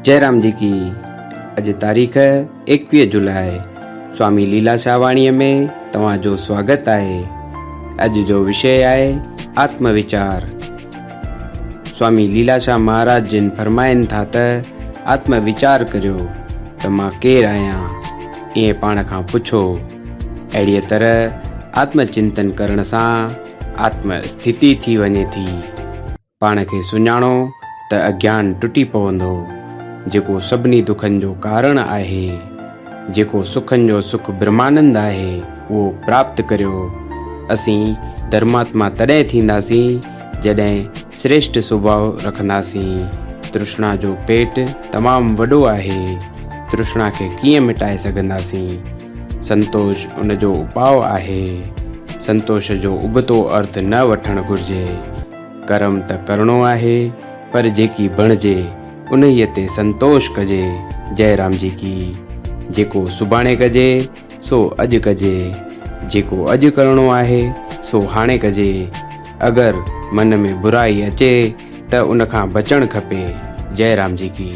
जयराम जी की। अज तारीख़ 21 जुलाई। स्वामी लीलाशाह वाणीअ में तव्हांजो स्वागत आहे। अज जो विषय आहे आत्मविचार। स्वामी लीलाशाह महाराज जिन फरमाइनि था त आत्मविचार करियो त मां केरु आहियां, ईअं पाण खां पुछो। अहिड़ीअ तरह आत्मचिंतन करण सां आत्मस्थिति थी वञे थी। पाण खे सुञाणो त अज्ञान टुटी पवंदो, जेको सभिनी दुखनि जो कारण आहे। जेको सुखनि जो सुख ब्रह्मानंद आहे उहो प्राप्त करियो। असीं धर्मात्मा तॾहिं थींदासीं जॾहिं श्रेष्ठ स्वभाव रखंदासीं। तृष्णा जो पेट तमामु वॾो आहे, तृष्णा खे कीअं मिटाए सघंदासीं। संतोष उन जो उपाउ आहे। संतोष जो उबतो अर्थ न वठणु घुर्जे। कर्म त करिणो आहे, पर जेकी बणिजे उन्हीअ ते संतोष कजे। जयराम जी की। जेको सुभाणे कजे सो अॼु कजे, जेको अॼु करिणो आहे सो हाणे कजे। अगरि मन में बुराई अचे त उन खां बचणु खपे। जयराम जी की।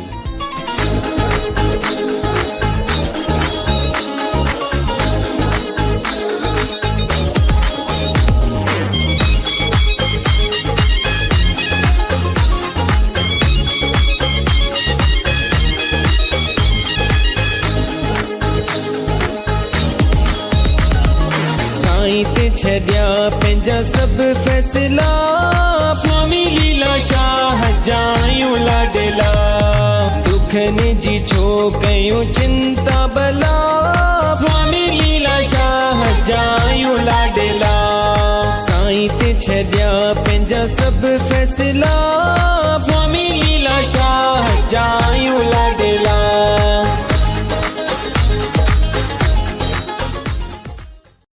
छॾिया पंहिंजा सभु फैसला, स्वामी लीलाशाह जायूं लाडला। दुखनि जी छो कयूं चिंता भला, स्वामी लीलाशाह जायूं लाडला। साईं ते छॾिया पंहिंजा सभु फैसला,